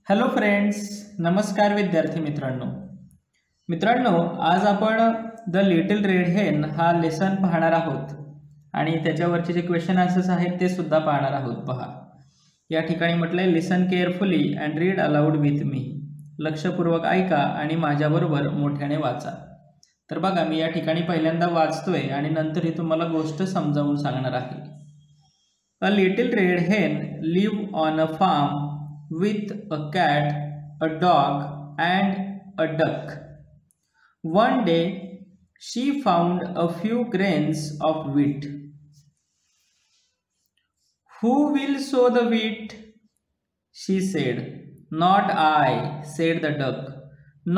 Hello friends, नमस्कार विद्यार्थी मित्रांनो, आज आपण द लिटिल रेड हेन हा लेसन पाहणार आहोत आणि त्याच्यावरचे जे क्वेश्चन आन्सर्स आहेत ते सुद्धा पाहणार आहोत. पहा, या ठिकाणी म्हटलंय listen carefully and read aloud with me. लक्षपूर्वक ऐका आणि माझ्याबरोबर मोठ्याने वाचा. तर बघा, मी या ठिकाणी पहिल्यांदा वाचतोय आणि नंतर ही तुम्हाला गोष्ट समजावून सांगणार आहे. A little red hen live on a farm with a cat, a dog, and a duck. One day, she found a few grains of wheat. Who will sow the wheat? She said. Not I, said the duck.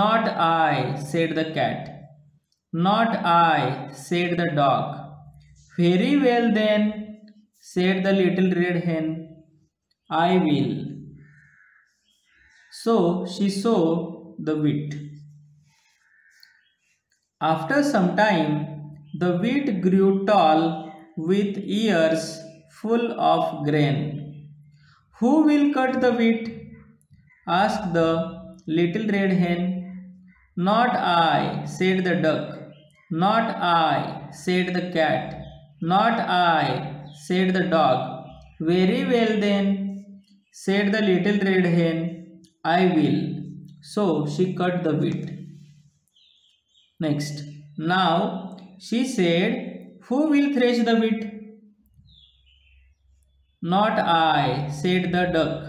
Not I, said the cat. Not I, said the dog. Very well then, said the little red hen. I will. So she sowed the wheat. After some time, the wheat grew tall with ears full of grain. Who will cut the wheat? Asked the little red hen. Not I, said the duck. Not I, said the cat. Not I, said the dog. Very well then, said the little red hen. I will. So she cut the wheat. Next. Now she said, who will thresh the wheat? Not I, said the duck.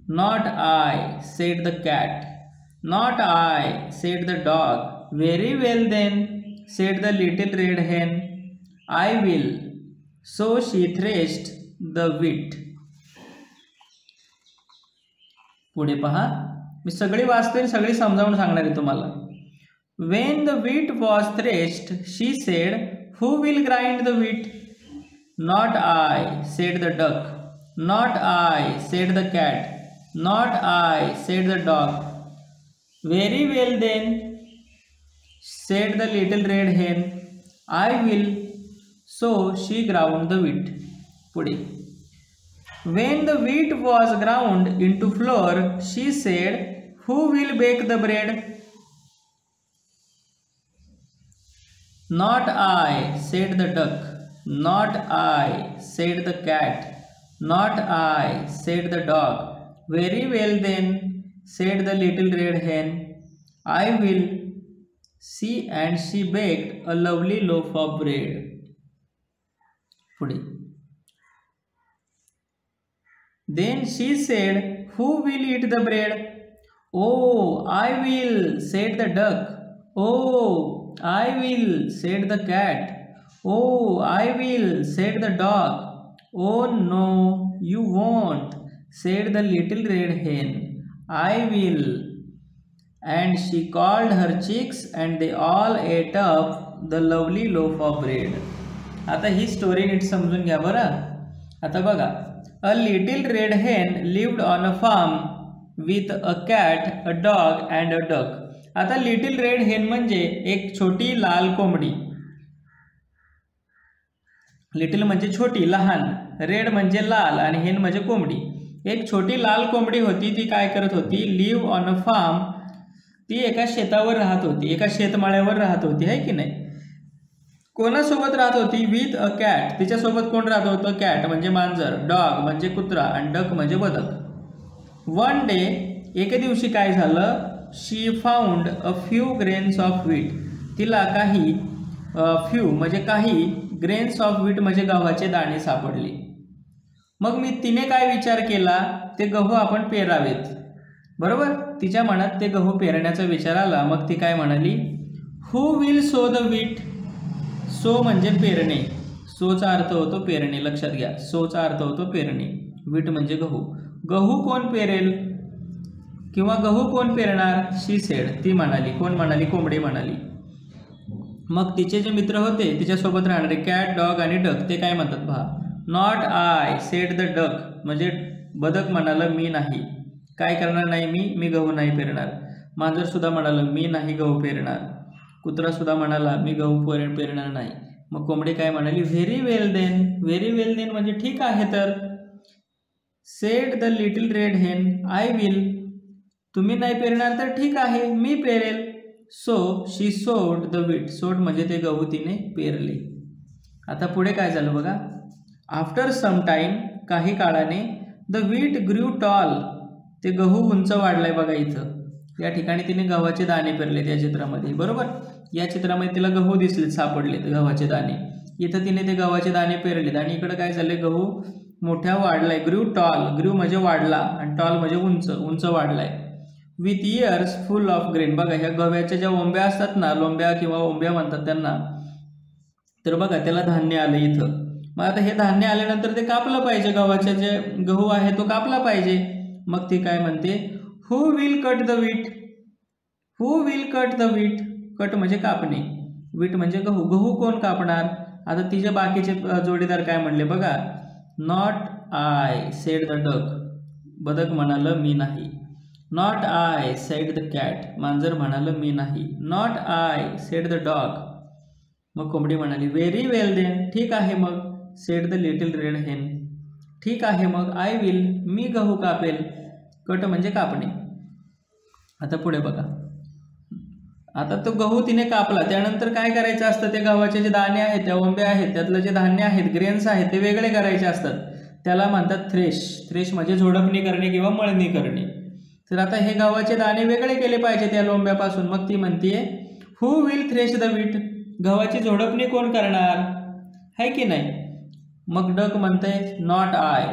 Not I, said the cat. Not I, said the dog. Very well then, said the little red hen. I will. So she threshed the wheat. पुढे पहा, मी सगळी वाचतोय, सगळी समजावून सांगणार आहे तुम्हाला. When the wheat was threshed, she said, who will grind the wheat? Not I, said the duck. Not I, said the cat. Not I, said the dog. Very well then, said the little red hen. I will. So she ground the wheat. पुढे. When the wheat was ground into flour, she said, who will bake the bread? Not I, said the duck. Not I, said the cat. Not I, said the dog. Very well then, said the little red hen. I will. See, and she baked a lovely loaf of bread. पुढे. Then she said, who will eat the bread? Oh, I will, said the duck. Oh, I will, said the cat. Oh, I will, said the dog. Oh no, you won't, said the little red hen. I will. And she called her chicks and they all ate up the lovely loaf of bread. आता ही story नीट समजून घ्या बरं. आता बघा, a little red hen lived on a farm with a cat, a dog and a duck. आता little red हेन म्हणजे एक छोटी लाल कोंबडी. लिटिल म्हणजे छोटी, लहान, रेड म्हणजे लाल आणि हेन म्हणजे कोंबडी. एक छोटी लाल कोंबडी होती. ती काय करत होती? Live on a farm. ती एका शेतावर राहत होती, एका शेतमाळ्यावर राहत होती, है की नाही? कोणासोबत राहत होती? With a cat. तिच्यासोबत कोण राहत होतं? कॅट म्हणजे मांजर, डॉग म्हणजे कुत्रा आणि डक म्हणजे बदक. वन डे, एके दिवशी काय झालं? She found a few grains of wheat. तिला काही फ्यू म्हणजे काही, ग्रेन्स ऑफ व्हीट म्हणजे गव्हाचे दाणे सापडले. मग तिने काय विचार केला? ते गहू आपण पेरावेत. बरोबर, तिच्या मनात ते गहू पेरण्याचा विचार आला. मग ती काय म्हणाली? Who will so the wheat? So म्हणजे पेरणे. सोचा अर्थ होतो पेरणे, लक्षात घ्या. सोचा अर्थ होतो पेरणे, व्हीट म्हणजे गहू. गहू कोण पेरेल किंवा गहू कोण पेरणार? शी सेड, ती म्हणाली. कोण म्हणाली? कोंबडी म्हणाली. मग तिचे जे मित्र होते तिच्यासोबत राहणारे कॅट, डॉग आणि डक, ते काय म्हणतात पहा. Not I, said the duck, म्हणजे बदक म्हणाला मी नाही. काय करणार नाही? मी गहू नाही पेरणार. मांजर सुद्धा म्हणालं मी नाही गहू पेरणार. कुत्रा सुद्धा म्हणाला मी गहू पेरणार नाही. मग कोंबडी काय म्हणाली? व्हेरी वेल देन. व्हेरी वेल देन म्हणजे ठीक आहे तर. Sed the little red hen, I will. तुम्ही नाही पेरणार तर ठीक आहे, मी पेरेल. सो शी सोड द वीट. सोड म्हणजे ते गहू तिने पेरले. आता पुढे काय झालं बघा. आफ्टर सम टाइम, काही काळाने, द वीट ग्रू टॉल. ते गहू उंच वाढलाय बघा. इथं या ठिकाणी तिने गव्हाचे दाणे पेरले त्या चित्रामध्ये, बरोबर. या चित्रामध्ये तिला गहू दिसले, सापडलेत गव्हाचे दाणे. इथं तिने ते गव्हाचे दाणे पेरलेत आणि इकडे काय झाले, गहू मोठ्या वाढलाय. ग्रू टॉल. ग्रू म्हणजे वाढला आणि टॉल म्हणजे उंच, उंच वाढलाय. With years full of grain. बघा ह्या गव्याच्या ज्या ओंब्या असतात ना, लोंब्या किंवा ओंब्या म्हणतात त्यांना, तर बघा त्याला धान्य आलं इथं. मग आता हे धान्य आल्यानंतर ते कापलं पाहिजे. गव्हाच्या जे गहू आहे तो कापला पाहिजे. मग ती काय म्हणते, who will cut the wheat. Who will cut the wheat. Cut म्हणजे कापणे, वीट म्हणजे गहू. गहू कोण कापणार. आता तिचे बाकीचे जोडीदार काय म्हणले बघा. Not I said the duck. बदक म्हणालं मी नाही. Not I said the cat. मांजर म्हणालं मी नाही. Not I said the dog. मग कोंबडी म्हणाली व्हेरी वेल देन. ठीक आहे मग. सेड द लिटिल रेड हेन. ठीक आहे मग. I will. मी गहू कापेल. कट म्हणजे कापणे. आता पुढे बघा. आता तो गहू तिने कापला, त्यानंतर काय करायचं असतं. ते गव्हाचे जे दाणे आहेत, त्या ओंब्या आहेत, त्यातलं जे धान्य आहेत, ग्रेन्स आहेत, ते वेगळे करायचे असतात. त्याला म्हणतात थ्रेश. थ्रेश म्हणजे झोडपणी करणे किंवा मळणी करणे. तर आता हे गव्हाचे दाणे वेगळे केले पाहिजे त्या लोंब्यापासून. मग ती म्हणतीये हु विल थ्रेश द वीट. गव्हाची झोडपणी कोण करणार, है की नाही. मग डक म्हणते नॉट आय.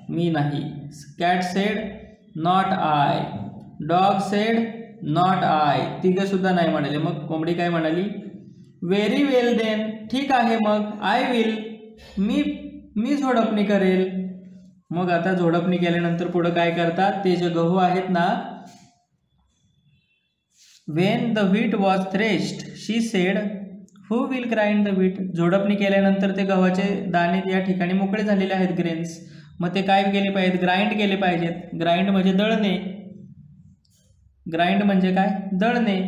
मी नाही. Cat said not I. Dog said not I. तिघं सुद्धा नाही म्हणाले. मग कोंबडी काय म्हणाली, व्हेरी वेल देन. ठीक आहे मग. I will. मी झोडपणी करेल. मग आता झोडपणी केल्यानंतर पुढे काय करतात, ते जे गहू आहेत ना, when the wheat was threshed she said who will grind the wheat. झोडपणी केल्यानंतर ते गव्हाचे दाणे या ठिकाणी मोकळे झालेले आहेत, ग्रेन्स. मग ते काय केले पाहिजेत, ग्राइंड केले पाहिजेत. ग्राइंड म्हणजे दळणे. ग्राइंड म्हणजे काय, दळणे.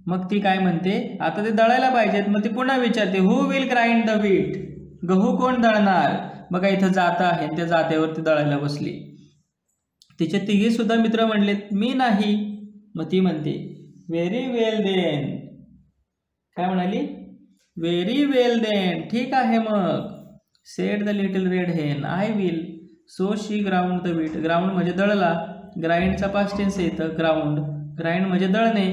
मग ती काय म्हणते, आता ते दळायला पाहिजेत. मग ती पुन्हा विचारते हु विल ग्राइंड द व्हीट. गहू कोण दळणार. बघा इथं जात आहे, त्या जात्यावरती दळायला बसली. तिचे तिघे सुद्धा मित्र म्हणलेत मी नाही. मग ती म्हणते व्हेरी वेल देन. काय म्हणाली, व्हेरी वेल देन. ठीक आहे मग. Said the little red hen I will. So she ground the wheat. Ground म्हणजे दळला. ग्राइंडचा पास्ट टेन्स येतं ग्राउंड. ग्राइंड म्हणजे दळणे.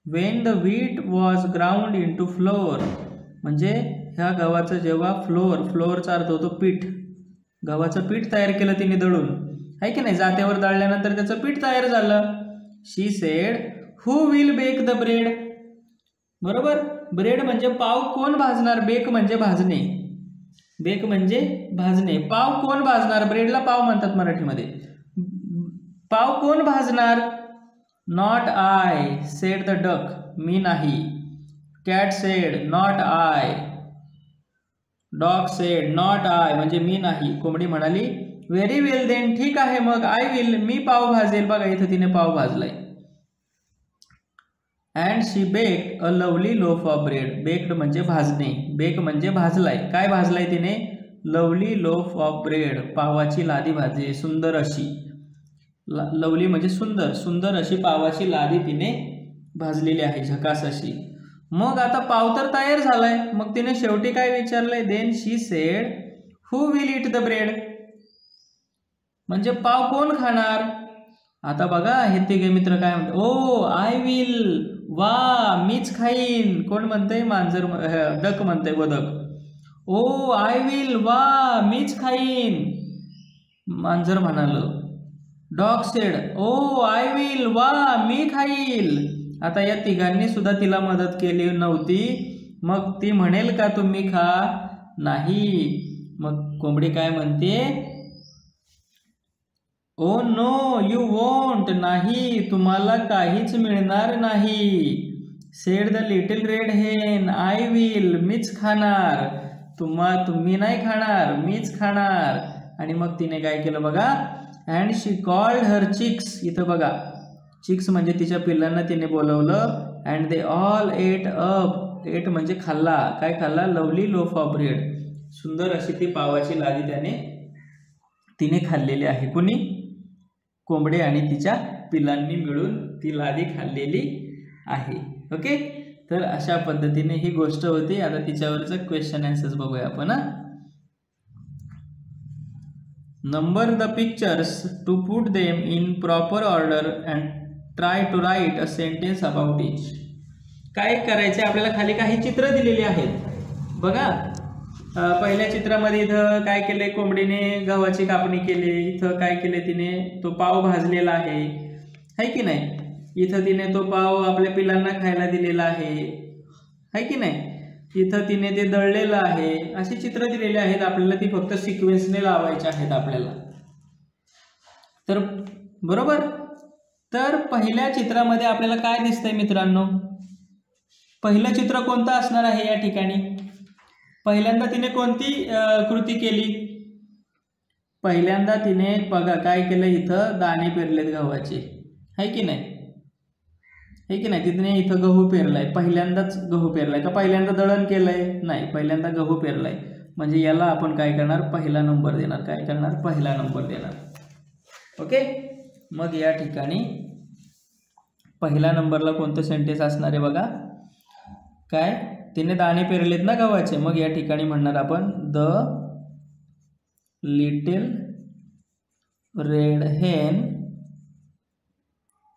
When the wheat was ground into flour. म्हणजे ह्या गव्हाचं जेव्हा फ्लोअरचा अर्थ होतो पीठ. गव्हाचं पीठ तयार केलं तिने दळून, आहे की नाही. जात्यावर दळल्यानंतर त्याचं पीठ तयार झालं. She said who will bake the bread. बरोबर. ब्रेड म्हणजे पाव कोण भाजणार. बेक म्हणजे भाजणे. बेक म्हणजे भाजणे. पाव कोण भाजणार. ब्रेडला पाव म्हणतात मराठीमध्ये. पाव कोण भाजणार. Not I said the duck. मी नाही. Cat said not I. Dog said not I म्हणजे मी नाही. कोंबडी म्हणाली व्हेरी वेल देन. ठीक आहे मग. I will. मी पाव भाजेल. बघा इथं तिने पाव भाजलाय. And she baked a lovely loaf of bread. Baked म्हणजे भाजणे. बेक म्हणजे भाजलाय. काय भाजलाय तिने, लवली लोफ ऑफ ब्रेड. पावाची लादी भाजली सुंदर अशी. लवली म्हणजे सुंदर. सुंदर अशी पावाची लादी तिने भाजलेली आहे, झकास अशी. मग आता पाव तर तयार झालाय. मग तिने शेवटी काय विचारलंय, then she said who will eat the bread. म्हणजे पाव कोण खाणार. आता बघा हे तिघे मित्र काय म्हणतात, ओ आय विल. वा मीच खाईन. कोण म्हणतंय, मांजर. डक म्हणतंय, बदक. Oh I will. वा मीच खाईन. मांजर म्हणालं. Dog said oh I will. वा मी खाईल. आता या तिघांनी सुद्धा तिला मदत केली नव्हती. मग ती म्हणेल का तुम्ही खा, नाही. मग कोंबडी काय म्हणते, ओ नो यू वोंट. नाही, तुम्हाला काहीच मिळणार नाही. Sed the little red hen I will. मीच खाणार. तुम्ही नाही खाणार, मीच खाणार. आणि मग तिने काय केलं बघा, and she called her chicks. इथं बघा चिक्स म्हणजे तिच्या पिल्लांना तिने बोलवलं. And they all ate up. Ate म्हणजे खाल्ला. काय खाल्ला, लवली लोफ ऑफ ब्रेड. सुंदर अशी ती पावाची लादी तिने खाल्लेली आहे. कुणी, कोंबडी आणि तिच्या पिलांनी मिळून ती लादी खाल्लेली आहे. ओके, तर अशा पद्धतीने ही गोष्ट होती. आता तिच्यावरचं क्वेश्चन आन्सर्स बघूया आपण. Number the pictures to put them in proper order and try to write a sentence about each. काय करायचे, आपल्याला खाली काही चित्र दिलेली आहेत बघा. पहिल्या चित्रामध्ये इथं काय केले, कोंबडीने गव्हाची कापणी केली. इथं काय केले तिने, तो पाव भाजलेला आहे की नाही. इथं तिने तो पाव आपल्या पिलांना खायला दिलेला आहे की नाही. इथं तिने ते दळलेलं आहे. अशी चित्र दिलेली आहेत आपल्याला, ती फक्त सिक्वेन्सने लावायची आहेत आपल्याला. तर बरोबर, तर पहिल्या चित्रामध्ये आपल्याला काय दिसतंय मित्रांनो, पहिलं चित्र कोणतं असणार आहे या ठिकाणी. पहिल्यांदा तिने कोणती कृती केली, पहिल्यांदा तिने बघा काय केलं, इथं दाणे पेरलेत गव्हाचे आहे की नाही. तिने इथं गहू पेरलाय, पहिल्यांदाच गहू पेरलाय का पहिल्यांदा दळण केलंय, नाही पहिल्यांदा गहू पेरलाय. म्हणजे याला आपण काय करणार, पहिला नंबर देणार. काय करणार, पहिला नंबर देणार. ओके, मग या ठिकाणी पहिल्या नंबरला कोणतं सेंटेन्स असणार आहे बघा. काय, तिने दाणे पेरलेत ना गव्हाचे, मग या ठिकाणी म्हणणार आपण द लिटिल रेड हेन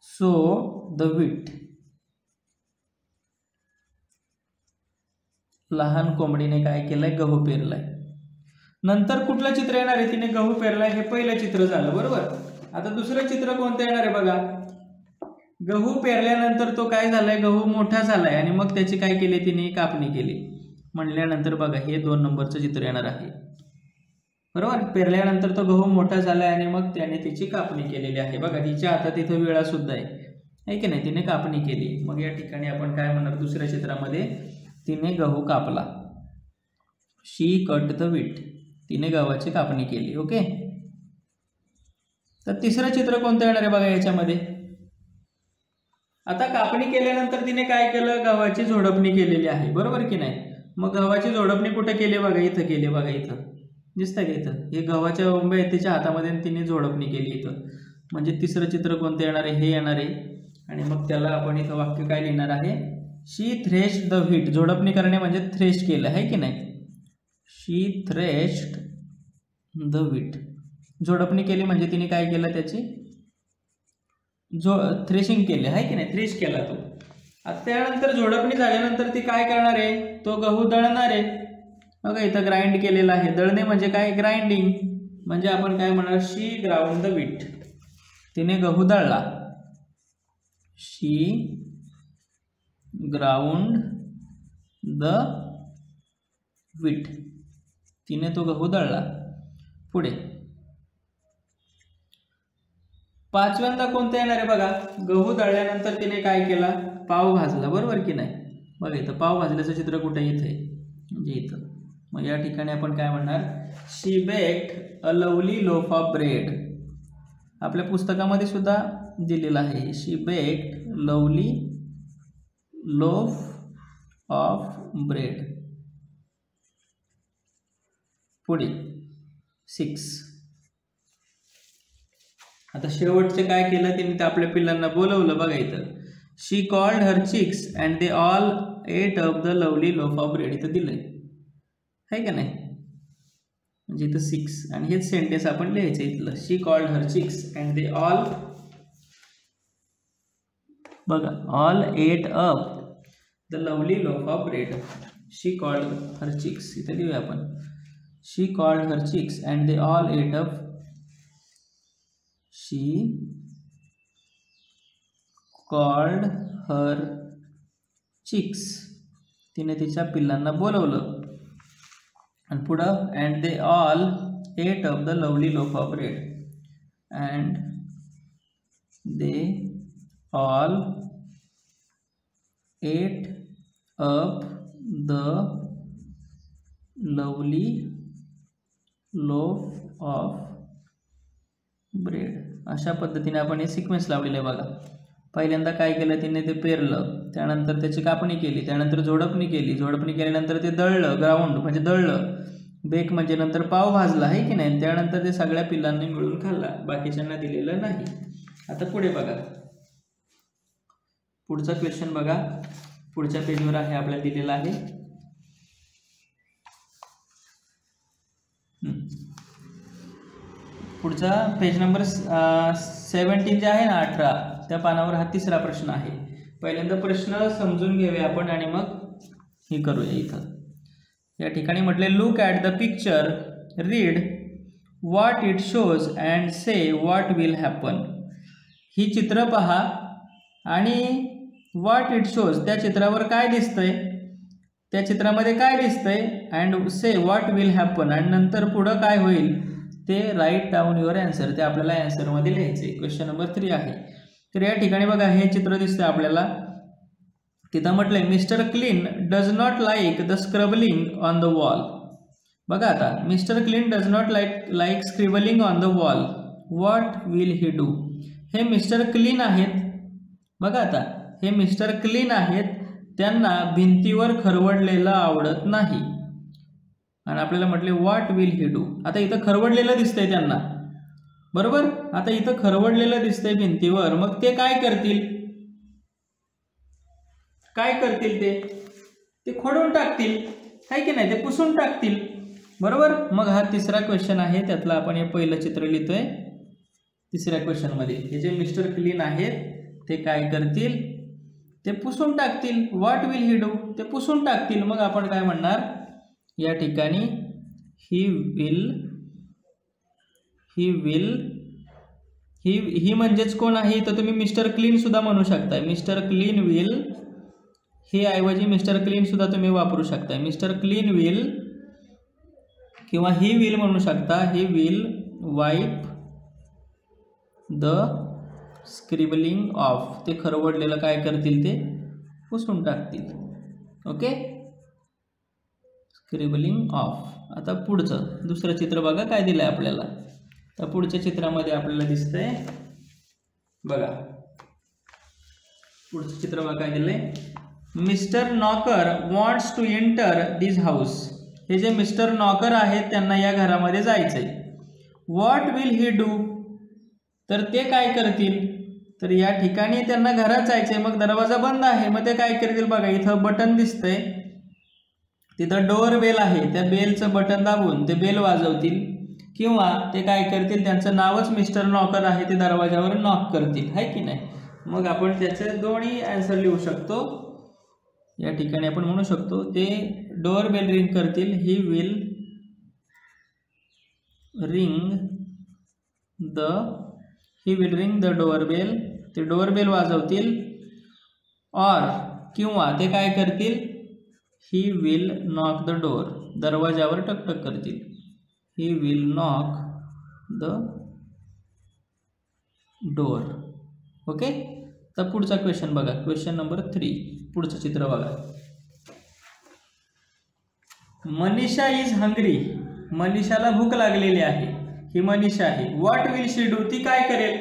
सो द व्हीट. लहान कोंबडीने काय केलंय, गहू पेरलाय. नंतर कुठलं चित्र येणार आहे, तिने गहू पेरलाय, हे पहिलं चित्र झालं बरोबर. आता दुसरं चित्र कोणतं येणार आहे बघा. गहू पेरल्यानंतर तो काय झालाय, गहू मोठा झालाय आणि मग त्याची काय केली, तिने कापणी केली म्हणल्यानंतर बघा हे 2 नंबरचं चित्र येणार आहे बरोबर. पेरल्यानंतर तो गहू मोठा झालाय आणि मग त्याने तिची कापणी केलेली आहे. बघा तिच्या हातात इथं विळा सुद्धा आहे की नाही, तिने कापणी केली. मग या ठिकाणी आपण काय म्हणणार, दुसऱ्या चित्रामध्ये तिने गहू कापला, शी कट द व्हीट, तिने गव्हाची कापणी केली. ओके, तर तिसरं चित्र कोणतं येणार आहे बघा याच्यामध्ये. आता कापणी केल्यानंतर तिने काय केलं, गव्हाची झोडपणी केलेली आहे बरोबर की नाही. मग गव्हाची झोडपणी कुठे केली बघा, इथं केली बघा. इथं दिसतं का, इथं हे गव्हाच्या ओंबे आहेत तिच्या हातामध्ये, तिने झोडपणी केली इथं. म्हणजे तिसरं चित्र कोणतं येणार आहे, हे येणार आहे. आणि मग त्याला आपण इथं वाक्य काय लिहिणार आहे, शी थ्रेश्ड द व्हीट. झोडपणी करणे म्हणजे थ्रेश केलं आहे की नाही. शी थ्रेश्ड द व्हीट, झोडपणी केली म्हणजे तिने काय केलं, त्याची थ्रेशिंग केले आहे की नाही, थ्रेश केला तो. आता त्यानंतर झोडपणी झाल्यानंतर ती काय करणार आहे, तो गहू दळणार आहे बघा. इथं ग्राइंड केलेला आहे. दळणे म्हणजे काय, ग्राइंडिंग. म्हणजे आपण काय म्हणणार, शी ग्राउंड द व्हीट, तिने गहू दळला. शी ग्राउंड द व्हीट, तिने तो गहू दळला. पुढे पाचव्यांदा कोणतं येणार आहे बघा. गहू दळल्यानंतर तिने काय केला, पाव भाजला बरोबर की नाही. बघा इथं पाव भाजल्याचं चित्र कुठे, इथे म्हणजे इथं. मग या ठिकाणी आपण काय म्हणणार, she baked a lovely loaf of bread. आपल्या पुस्तकामध्ये सुद्धा दिलेलं आहे, she baked lovely loaf of bread. पुढे 6. आता शेवटचे काय केलं, तिने आपल्या पिल्लांना बोलवलं बघा इथं. She called her chicks and they all ate up the lovely loaf of bread. इथं दिलंय आहे का नाही, म्हणजे इथं 6 आणि हेच सेंटेन्स आपण लिहायचं इथलं. She called her chicks and they all, बघा all ate up the lovely loaf of bread. She called her chicks, इथं लिहूया आपण. She called her chicks and they all ate up. She called her chicks, तिने तिच्या पिल्लांना बोलवलं. आणि पुढं and they all ate up the lovely loaf of bread. And they all ate up the lovely loaf of bread. अशा पद्धतीने आपण हे सिक्वेन्स लावलेलं आहे बघा. पहिल्यांदा काय केलं, तिने ते पेरलं, त्यानंतर त्याची कापणी केली, त्यानंतर झोडपणी केली, झोडपणी केल्यानंतर ते दळलं, ग्राउंड म्हणजे दळलं, बेक म्हणजे नंतर पाव भाजला आहे की नाही. त्यानंतर ते सगळ्या पिल्लांनी मिळून खाल्ला, बाकीच्यांना दिलेलं नाही. आता पुढे बघा, पुढचा क्वेश्चन बघा, पुढच्या पेजवर आहे आपल्याला दिलेला आहे. पुढचा पेज नंबर 17 जे आहे ना 18 त्या पानावर हा तिसरा प्रश्न आहे. पहिल्यांदा प्रश्न समजून घेऊया आपण आणि मग हे करूया. इथं या ठिकाणी म्हटले look at the picture, read what it shows and say what will happen. ही चित्र पहा आणि व्हॉट इट शोज त्या चित्रावर काय दिसतंय, त्या चित्रामध्ये काय दिसतंय, and say what will happen आणि नंतर पुढं काय होईल ते राईट डाऊन युअर आन्सर, ते आपल्याला आन्सरमध्ये लिहायचं आहे. क्वेश्चन नंबर 3 आहे. तर या ठिकाणी बघा हे चित्र दिसतंय आपल्याला. तिथं म्हटलंय Mister Clean does not like the scrubbing on the wall. बघा आता Mister Clean does not like scribbling on the wall, what will he do. हे मिस्टर क्लीन आहेत. बघा आता हे मिस्टर क्लीन आहेत, त्यांना भिंतीवर खरवडलेलं आवडत नाही आणि आपल्याला म्हटले व्हॉट विल ही डू. आता इथं खरवडलेलं दिसतंय त्यांना, बरोबर. आता इथं खरवडलेलं दिसतंय भिंतीवर, मग ते काय करतील, काय करतील, ते खोडून टाकतील, आहे की नाही, ते पुसून टाकतील, बरोबर. मग हा तिसरा क्वेश्चन आहे, त्यातलं आपण हे पहिलं चित्र लिहितोय. तिसऱ्या क्वेश्चनमध्ये हे जे मिस्टर क्लीन आहेत ते काय करतील, ते पुसून टाकतील. व्हॉट विल ही डू, ते पुसून टाकतील. मग आपण काय म्हणणार या ठिकाणी ही म्हणजेच कोण आहे, तर तुम्ही मिस्टर क्लीन सुद्धा म्हणू शकताय. मिस्टर क्लीन विल, ही ऐवजी मिस्टर क्लीन सुद्धा तुम्ही वापरू शकताय. मिस्टर क्लीन विल किंवा ही विल म्हणू शकता. He will वाईप the scribbling of, ते खरवडलेलं काय करतील, ते पुसून टाकतील. Okay, scribbling of. आता पुढचं दुसरं चित्र बघा काय दिलंय आपल्याला. तर पुढच्या चित्रामध्ये आपल्याला दिसतंय बघा, पुढचं चित्र बघा काय दिलंय. Mister Knocker wants to enter this house. हे जे मिस्टर नॉकर आहेत त्यांना या घरामध्ये जायचंय. व्हॉट विल ही डू, तर ते काय करतील, तर या ठिकाणी त्यांना घरात जायचंय, मग दरवाजा बंद आहे, मग ते काय करतील बघा, इथं बटन दिसतंय, तिथं डोअर बेल आहे, त्या बेलचं बटन दाबून ते बेल वाजवतील किंवा ते काय करतील, त्यांचं नावच मिस्टर नॉकर आहे, ते दरवाजावर नॉक करतील, आहे की नाही. मग आपण त्याचे दोन्ही आन्सर लिहू शकतो. या ठिकाणी आपण म्हणू शकतो ते डोअर बेल रिंग करतील. He will ring the door bell, ते डोअर बेल वाजवतील. और किंवा ते काय करतील, he will knock the door, दरवाजावर टकटक करतील. He will knock the door. Okay, तर पुढचा क्वेश्चन बघा, क्वेश्चन नंबर 3. पुढचं चित्र बघा. Manisha is hungry. मनीषाला भूक लागलेली आहे. ही मनीषा आहे. व्हॉट विल शी डू, ती काय करेल.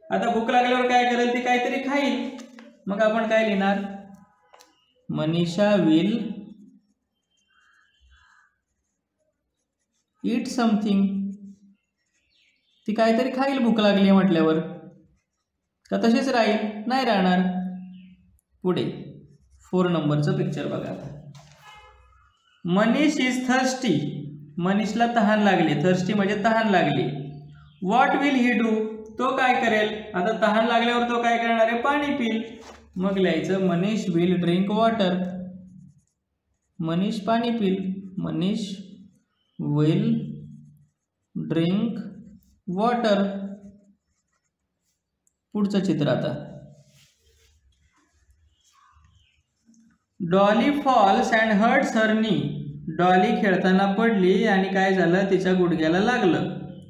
आता भूक लागल्यावर काय करेल, ती काहीतरी खाईल. मग आपण काय लिहिणार, मनीषा विल ईट समथिंग. ती काहीतरी खाईल भूक लागली म्हटल्यावर, का तसेच राहील, नाही राहणार. पुढे 4 नंबरचं पिक्चर बघा. Manish is thirsty. मनीषला तहान लागली. थर्स्टी म्हणजे तहान लागली. व्हॉट विल ही डू, तो काय करेल. आता तहान लागल्यावर तो काय करणार आहे, पाणी पिल. मग लिहायचं Manish will drink water. Manish पाणी पिल. Manish will drink water. पुढचं चित्र आता. Dolly falls and hurts her knee. Dolly खेळताना पडली आणि काय झालं, तिच्या गुडघ्याला लागलं.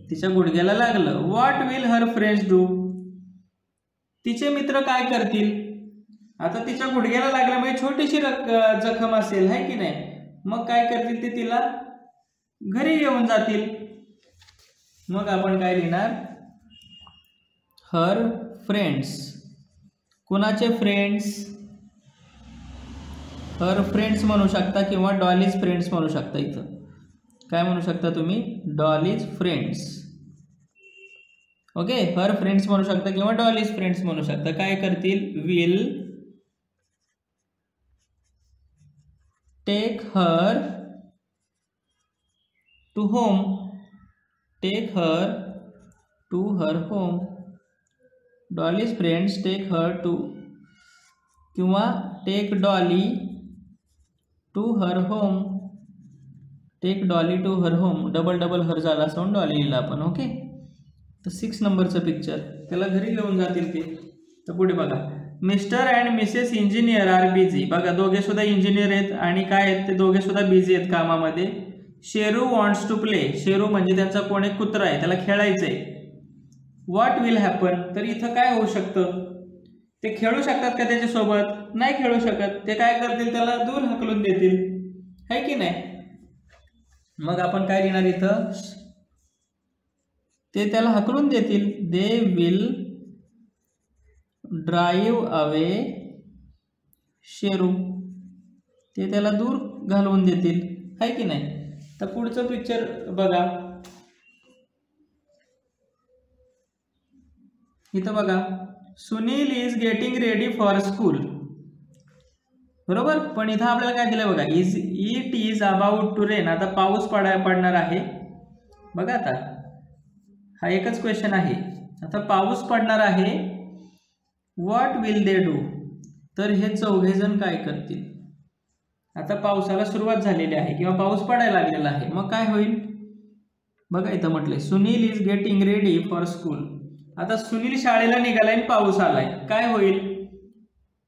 तिच्या गुडघ्याला लागलं. What will her friends do. तिचे मित्र काय करतील. आता तिच्या गुडघ्याला लागलं म्हणजे छोटीशी जखम असेल, है की नाही. मग काय करतील, ते तिला घरी येऊन जातील. मग आपण काय लिहिणार, हर फ्रेंड्स. कुणाचे फ्रेंड्स, हर फ्रेंड्स म्हणू शकता किंवा डॉलीज फ्रेंड्स म्हणू शकता. इथं काय म्हणू शकता तुम्ही, Dolly's friends. Okay, her friends म्हणू शकता किंवा डॉलीज फ्रेंड्स म्हणू शकता. काय करतील? Will take her to home. Take her to her home. Dolly's friends take her to, किंवा take Dolly to her home. Take Dolly to her home. Double double her झाला असं डॉली लिहिला आपण. Okay, तर 6 नंबरचं पिक्चर त्याला घरी घेऊन जातील ते. तर पुढे बघा, Mister and Mrs Engineer are busy. बघा, दोघे सुद्धा इंजिनियर आहेत आणि काय आहेत ते दोघे सुद्धा बिझी आहेत कामामध्ये. Sheru wants to play. Sheru म्हणजे त्यांचा कोण एक कुत्रा आहे, त्याला खेळायचंय. What will happen. तर इथं काय होऊ शकतं? ते खेळू शकतात का त्याच्यासोबत? नाही खेळू शकत. ते काय करतील? त्याला दूर हकलून देतील, है की नाही? मग आपण काय लिहिणार इथं? ते त्याला हकलून देतील. They will drive away Sheru. ते त्याला दूर घालवून देतील, है की नाही? तर पुढचं पिक्चर बघा. इथं बघा, Sunil is getting ready for school. बरोबर, पण इथं आपल्याला काय दिलं बघा, it is about to rain. आता पाऊस पडणार आहे. बघा, आता हा एकच क्वेश्चन आहे. आता पाऊस पडणार आहे. What will they do. तर हे चौघेजण काय करतील? आता पावसाला सुरुवात झालेली आहे किंवा पाऊस पडायला लागलेला आहे. मग काय होईल? बघा, इथं म्हटलंय Sunil is getting ready for school. आता सुनील शाळेला निघालाय आणि पाऊस आलाय. काय होईल?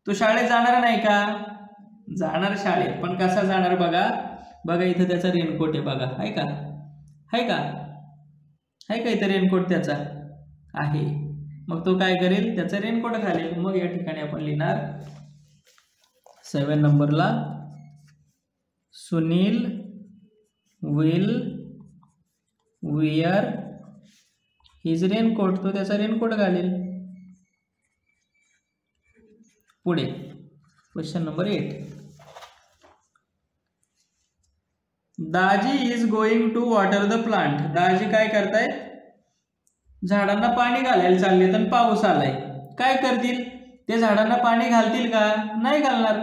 तो शाळेत जाणार नाही का? जाणार शाळेत, पण कसा जाणार? बघा बघा, इथं त्याचा रेनकोट आहे. बघा, आहे का? आहे का? आहे का इथं रेनकोट त्याचा आहे? मग तो काय करेल? त्याचा रेनकोट घालेल. मग या ठिकाणी आपण लिहिणार 7 नंबरला, Sunil will wear his raincoat. तो त्याचा रेनकोट घालेल. पुढे question number 8. Daji is going to water the plant. Daji काय करतायत? झाडांना पाणी घालायला चालले, तर पाऊस आलाय. काय करतील? ते झाडांना पाणी घालतील का? नाही घालणार,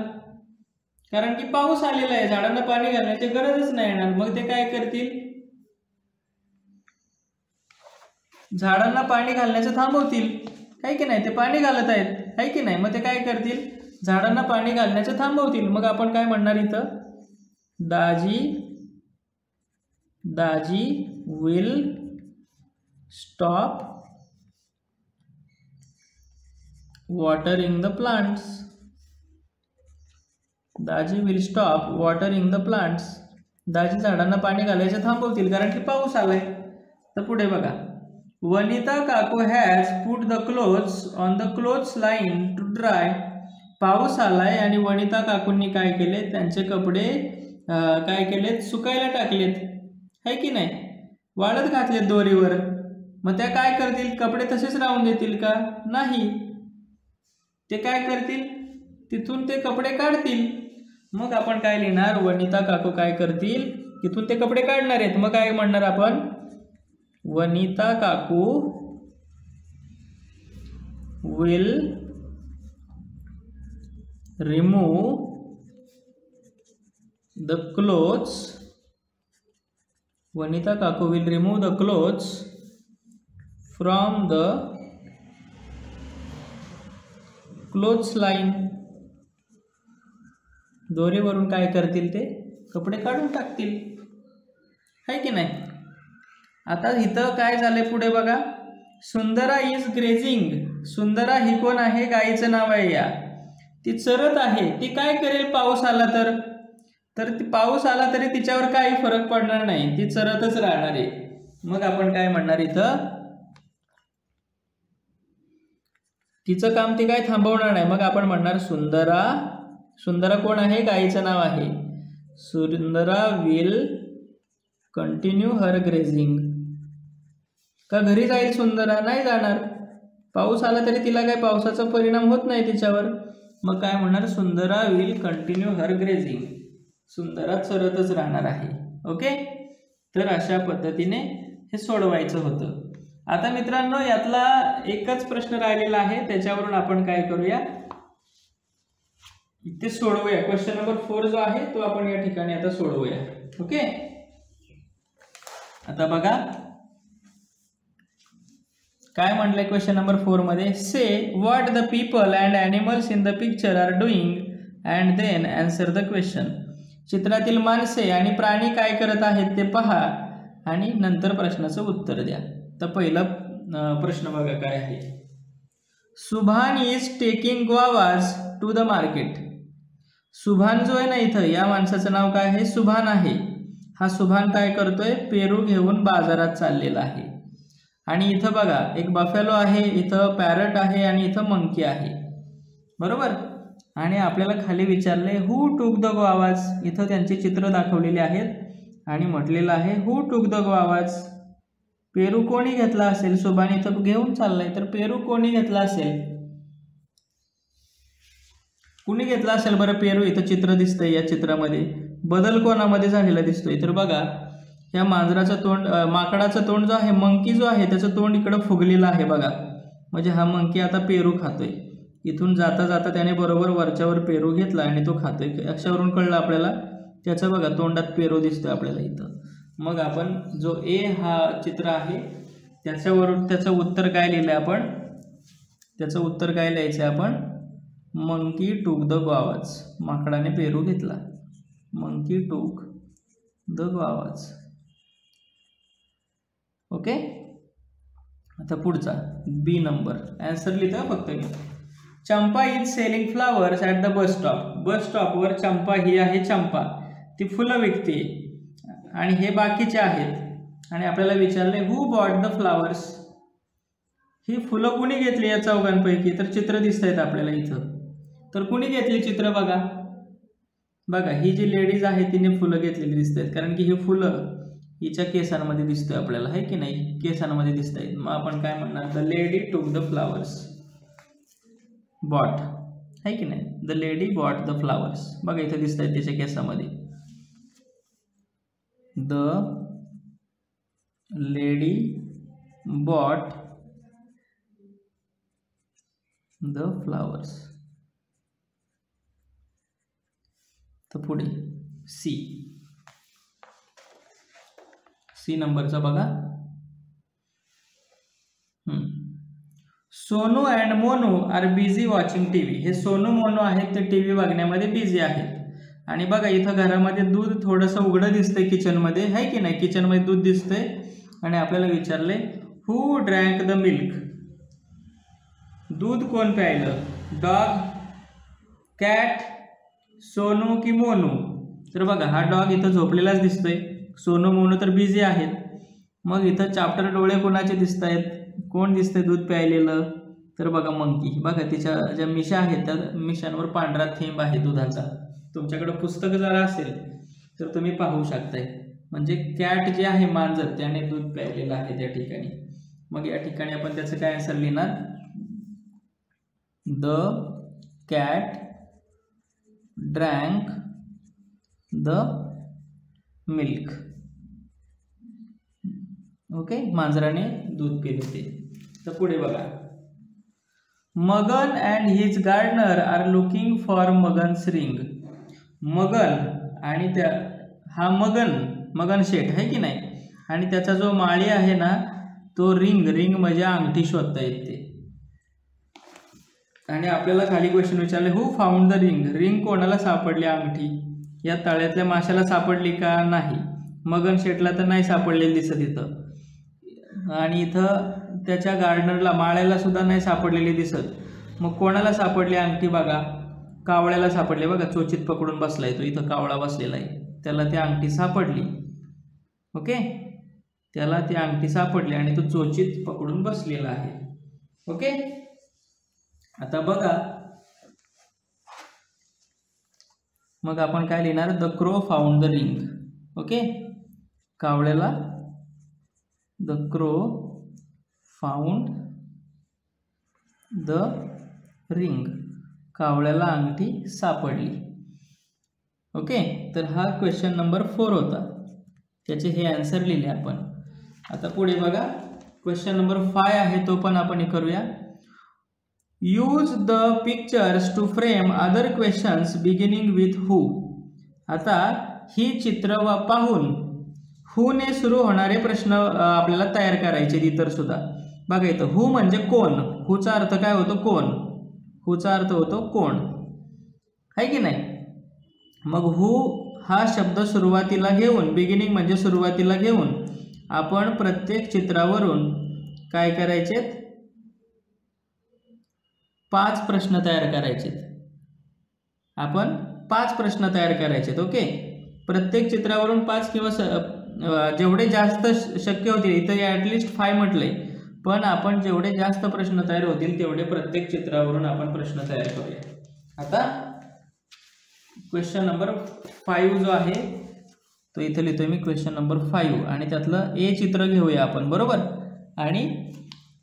कारण की पाऊस आलेला आहे. झाडांना पाणी घालण्याची गरजच नाही येणार. मग ते काय करतील? झाडांना पाणी घालण्याचं थांबवतील, आहे की नाही? ते पाणी घालत आहेत, आहे की नाही? मग ते काय करतील? झाडांना पाणी घालण्याचं थांबवतील. मग आपण काय म्हणणार इथं? Daji will stop watering the plants. Daji will stop watering the plants. Daji झाडांना पाणी घालायचं थांबवतील कारण की पाऊस आलाय. तर पुढे बघा, वनिता काकू has put the clothes on the clothes line to dry. पाऊस आलाय आणि वनिता काकूंनी काय केले? त्यांचे कपडे काय केलेत? सुकायला टाकलेत, है की नाही? वाळत घातलेत दोरीवर. मग त्या काय करतील? कपडे तसेच राहून देतील का? नाही. ते काय करतील? तिथून ते कपडे काढतील. मग आपण काय लिहिणार? वनिता काकू काय करतील? तिथून ते कपडे काढणार आहेत. मग काय म्हणणार आपण? Vanita Kaku will remove the clothes. Vanita Kaku will remove the clothes from the clothes line. दोरीवरून काय करतील? ते कपडे काढून टाकतील, है की नाही? आता इथं काय झालंय? पुढे बघा, सुंदरा इज ग्रेझिंग. सुंदरा ही कोण आहे? गायीचं नाव आहे. या ती चरत आहे. ती काय करेल? पाऊस आला तर ती पाऊस आला तरी तिच्यावर काही फरक पडणार नाही, ती चरतच राहणार आहे. मग आपण काय म्हणणार इथं? तिचं काम ती काय थांबवणार नाही. मग आपण म्हणणार सुंदरा कोण आहे? गायीचं नाव आहे. सुंदरा विल कंटिन्यू हर ग्रेझिंग. का घरी जाईल सुंदरा? नाही जाणार. पाऊस आला तरी तिला काय पावसाचा परिणाम होत नाही तिच्यावर. मग काय म्हणणार? सुंदरा विल कंटिन्यू हर ग्रेझिंग. सुंदरा चरतच राहणार आहे. ओके, तर अशा पद्धतीने हे सोडवायचं होतं. आता मित्रांनो यातला एकच प्रश्न राहिलेला आहे, त्याच्यावरून आपण काय करूया, इथे सोडवूया. क्वेश्चन नंबर 4 जो आहे तो आपण या ठिकाणी आता सोडवूया. ओके, आता बघा काय म्हटलंय क्वेश्चन नंबर 4 मध्ये. Say what the people and animals in the picture are doing and then answer the question. चित्रातील माणसे आणि प्राणी काय करत आहेत ते पहा आणि नंतर प्रश्नाचं उत्तर द्या. तर पहिला प्रश्न बघा काय आहे. Subhan is taking guavas to the market. Subhan जो आहे ना, इथं या माणसाचं नाव काय आहे, सुभान आहे. हा सुभान काय करतोय, पेरू घेऊन बाजारात चाललेला आहे. आणि इथं बघा एक बफेलो आहे, इथं पॅरट आहे आणि इथं मंकी आहे, बरोबर. आणि आपल्याला खाली विचारले हू टूक द गुआवाज. इथं त्यांची चित्र दाखवलेली आहेत आणि म्हटलेलं आहे हू टूक द गुआवाज. पेरू कोणी घेतला असेल. सुभान इथं घेऊन चाललाय, तर पेरू कोणी घेतला असेल, कुणी घेतला असेल बरं पेरू. इथं चित्र दिसतंय, या चित्रामध्ये बदल कोणामध्ये झालेला दिसतोय. तर बघा या मांजराचं तोंड, माकडाचं तोंड जो आहे, मंकी जो आहे त्याचं तोंड इकडं फुगलेलं आहे बघा. म्हणजे हा मंकी आता पेरू खातोय. इथून जाता जाता त्याने बरोबर वरच्यावर पेरू घेतला आणि तो खातोय. अक्षावरून कळलं आपल्याला, त्याचं बघा तोंडात पेरू दिसतोय आपल्याला इथं. मग आपण जो ए हा चित्र आहे त्याच्यावरून त्याचं उत्तर काय लिहिलंय आपण, त्याचं उत्तर काय लिहायचं आपण, मंकी टूक द गुआवाज. माकडाने पेरू घेतला, monkey took the guavas. Okay, आता पुढचा बी नंबर आन्सर लिहिता फक्त मी. Champa is selling flowers at the bus stop. Bus स्टॉपवर चंपा ही आहे, चंपा ती फुलं विकते आणि हे बाकीचे आहेत. आणि आपल्याला विचारले हू बॉट द फ्लावर्स. ही फुलं कुणी घेतली या चौघांपैकी. तर चित्र दिसत आहेत आपल्याला इथं. तर कुणी घेतली चित्र बघा. बघा ही जी लेडीज आहे तिने फुलं घेतलेली दिसत आहेत, कारण की ही फुलं हिच्या केसांमध्ये दिसतोय आपल्याला, आहे की नाही, केसांमध्ये दिसत आहेत. मग आपण काय म्हणणार, the lady took the flowers. Bought, आहे की नाही, the lady bought the flowers. बघा इथे दिसत आहेत त्याच्या केसामध्ये, the lady bought the flowers. तर पुढे सी नंबरचा बघा. Sonu and Monu are busy watching TV. हे सोनू मोनू आहेत ते टीव्ही बघण्यामध्ये बिझी आहेत. आणि बघा इथं घरामध्ये दूध थोडंसं उघडं दिसतंय किचनमध्ये, आहे की नाही, किचनमध्ये दूध दिसतंय. आणि आपल्याला विचारले हू ड्रँक द मिल्क. दूध कोण प्यायलं, डॉग, कॅट, सोनू की मोनू. तर बघा हा डॉग इथं झोपलेलाच दिसतोय, सोनू मोनू तर बिझी आहेत. मग इथं चाप्टर डोळे कोणाचे दिसत आहेत, कोण दिसतंय दूध प्यायलेलं, तर बघा मंकी. बघा तिच्या ज्या मिशा आहेत त्या मिशांवर पांढरा थेंब आहे दुधाचा. तुमच्याकडे पुस्तक जर असेल तर तुम्ही पाहू शकताय. म्हणजे कॅट जे आहे मांजर त्याने दूध प्यायलेलं आहे त्या ठिकाणी. मग या ठिकाणी आपण त्याचं काय आन्सर लिहिणार, the cat drank the milk. Okay, मांजराने दूध पिले ते. तर पुढे बघा, Magan and his gardener are looking for Magan's ring. Magan आणि त्या हा मगन शेठ आहे की नाही, आणि त्याचा जो माळी आहे ना तो रिंग म्हणजे अंगठी शोधता येते. आणि आपल्याला खाली क्वेश्चन विचारले हू फाउंड द रिंग कोणाला सापडली अंगठी. या तळ्यातल्या माशाला सापडली का, नाही. मगन शेठला तर नाही सापडलेली दिसत इथं. आणि इथं त्याच्या गार्डनरला माळ्याला सुद्धा नाही सापडलेली दिसत. मग कोणाला सापडली अंगठी बघा, कावळ्याला सापडली. बघा चोचीत पकडून बसलाय तो, इथं कावळा बसलेला आहे, त्याला ती अंगठी सापडली. ओके, त्याला ती अंगठी सापडली आणि तो चोचीत पकडून बसलेला आहे. ओके, आता बघा मग आपण काय लिहिणार, the crow found the ring. Okay, कावळ्याला the crow found the ring, कावळ्याला अंगठी सापडली. ओके, तर हा क्वेश्चन नंबर 4 होता, त्याचे हे आन्सर लिहिले आपण. आता पुढे बघा क्वेश्चन नंबर 5 आहे तो पण आपण हे करूया. Use the pictures to frame other questions beginning with who. आता ही चित्र पाहून हू ने सुरू होणारे प्रश्न आपल्याला तयार करायचे इतर सुद्धा. बघा इथं हू म्हणजे कोण. हूचा अर्थ काय होतो? कोण. हूचा अर्थ होतो कोण, आहे की नाही. मग हू हा शब्द सुरुवातीला घेऊन, बिगिनिंग म्हणजे सुरुवातीला घेऊन आपण प्रत्येक चित्रावरून काय करायचे? 5 प्रश्न तयार करायचेत. आपण 5 प्रश्न तयार करायचेत. ओके. प्रत्येक चित्रावरून 5 किंवा जेवढे जास्त शक्य होतील, इथं ॲटलिस्ट 5 म्हटलंय, पण आपण जेवढे जास्त प्रश्न तयार होतील तेवढे प्रत्येक चित्रावरून आपण प्रश्न तयार करूया. आता क्वेश्चन नंबर 5 जो आहे तो इथं लिहितोय मी, क्वेश्चन नंबर 5, आणि त्यातलं ए चित्र घेऊया आपण, बरोबर, आणि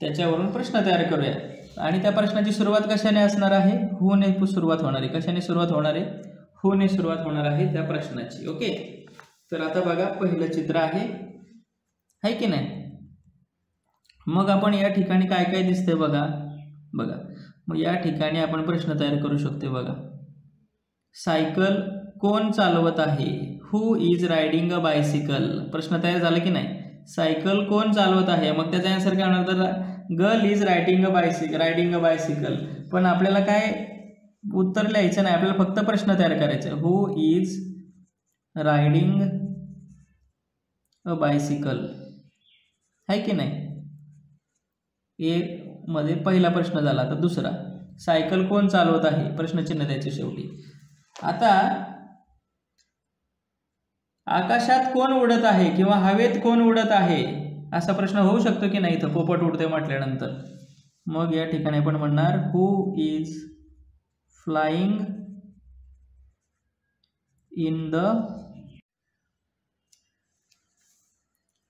त्याच्यावरून प्रश्न तयार करूया. आणि त्या प्रश्नाची सुरुवात कशाने असणार आहे? हू ने सुरुवात होणार आहे. कशाने सुरुवात होणार आहे? हू ने सुरुवात होणार आहे त्या प्रश्नाची. ओके. तर आता बघा पहिलं चित्र आहे की नाही. मग आपण या ठिकाणी काय काय दिसतंय बघा. मग या ठिकाणी आपण प्रश्न तयार करू शकतो. बघा, सायकल कोण चालवत आहे? Who is riding a bicycle. प्रश्न तयार झाला की नाही. सायकल कोण चालवत आहे? मग त्याचा आन्सर काय होणार? तर girl is riding a bicycle. पण आपल्याला काय उत्तर लिहायचं नाही, आपल्याला फक्त प्रश्न तयार करायचा. Who is riding a bicycle, आहे की नाही. ए मध्ये पहिला प्रश्न झाला. तर दुसरा, सायकल कोण चालवत आहे? प्रश्नचिन्ह द्यायचे शेवटी. आता आकाशात कोण उडत आहे किंवा हवेत कोण उडत आहे असा प्रश्न होऊ शकतो की नाही. इथं पोपट उडते म्हटल्यानंतर मग या ठिकाणी आपण म्हणणार who is flying in the.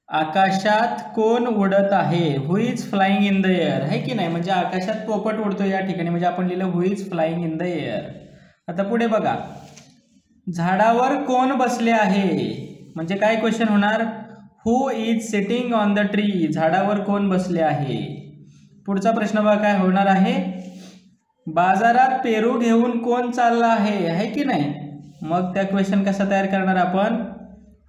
आकाशात कोण उडत आहे? Who is flying in the air, आहे की नाही. म्हणजे आकाशात पोपट उडतो या ठिकाणी, म्हणजे आपण लिहिलं who is flying in the air. आता पुढे बघा, झाडावर कोण बसले आहे? म्हणजे काय क्वेश्चन होणार? Who is sitting on the tree. झाडावर कोण बसले आहे? पुढचा प्रश्न बघा काय होणार आहे. बाजारात पेरू घेऊन कोण चालला आहे की नाही. मग त्या क्वेश्चन कसा तयार करणार आपण?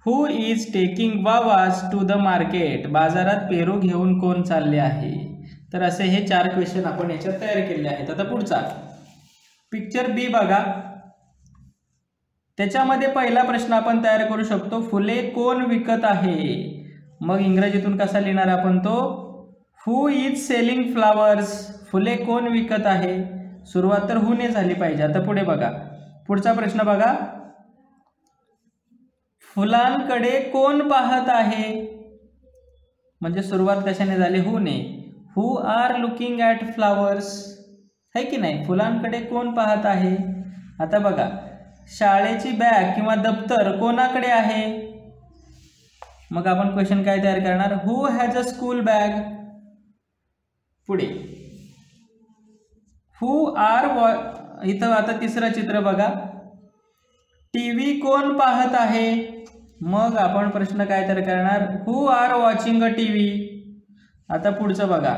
Who is taking guavas to the market. बाजारात पेरू घेऊन कोण चालले आहे? तर असे हे 4 क्वेश्चन आपण याच्यात तयार केले आहेत. आता पुढचा पिक्चर बी बघा. त्याच्यामध्ये पहिला प्रश्न आपण तयार करू शकतो, फुले कोण विकत आहे? मग इंग्रजीतून कसा लिहिणार आपण तो? Who is selling flowers. फुले कोण विकत आहे? सुरुवात तर हू ने झाली पाहिजे. आता पुढे बघा, पुढचा प्रश्न बघा, फुलांकडे कोण पाहत आहे? म्हणजे सुरुवात कशाने झाली? हू ने. Who are looking at flowers, है की नाही. फुलांकडे कोण पाहत आहे? आता बघा, शाळेची बॅग किंवा दप्तर कोणाकडे आहे? मग आपण क्वेश्चन काय तयार करणार? Who has a school bag. पुढे हू आर इथं आता तिसरं चित्र बघा, टीव्ही कोण पाहत आहे? मग आपण प्रश्न काय तयार करणार? Who are watching a TV. आता पुढचं बघा,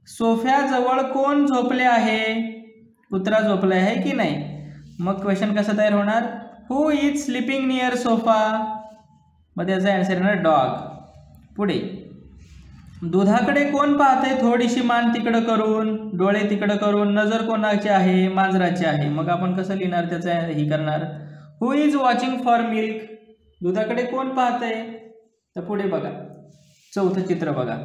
सोफ्याजवळ कोण झोपले आहे? कुत्रा झोपला आहे की नाही. मग क्वेश्चन कसं तयार होणार? Who is sleeping near sofa. मग त्याचा आन्सर येणार डॉग. पुढे दुधाकडे कोण पाहते? थोडीशी मान तिकडं करून, डोळे तिकडं करून, नजर कोणाची आहे? मांजराची आहे. मग आपण कसं लिहिणार? त्याचा हे करणार who is watching for milk. दुधाकडे कोण पाहतंय? तर पुढे बघा, चौथं चित्र बघा.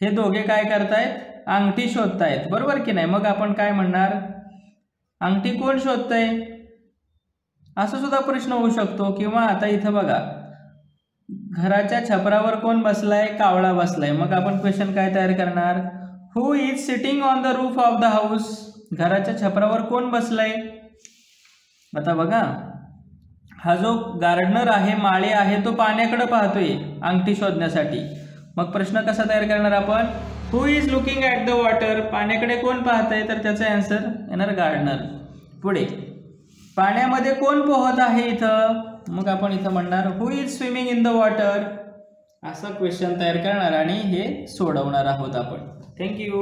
हे दोघे काय करतायत? अंगठी शोधतायत, बरोबर की नाही. मग आपण काय म्हणणार? अंगठी कोण शोधतंय? असं सुद्धा प्रश्न होऊ शकतो. किंवा आता इथं बघा, घराच्या छपरावर कोण बसलाय? कावळा बसलाय. मग आपण क्वेश्चन काय तयार करणार? Who is sitting on the roof of the house. घराच्या छपरावर कोण बसलाय? आता बघा, हा जो गार्डनर आहे, माळी आहे, तो पाण्याकडे पाहतोय अंगठी शोधण्यासाठी. मग प्रश्न कसा तयार करणार आपण? Who is looking at the water. पाण्याकडे कोण पाहतंय? तर त्याचा आन्सर येणार गार्डनर. पुढे पाण्यामध्ये कोण पोहत आहे इथं? मग आपण इथं म्हणणार who is swimming in the water. असा क्वेश्चन तयार करणार आणि हे सोडवणार आहोत आपण. थँक्यू.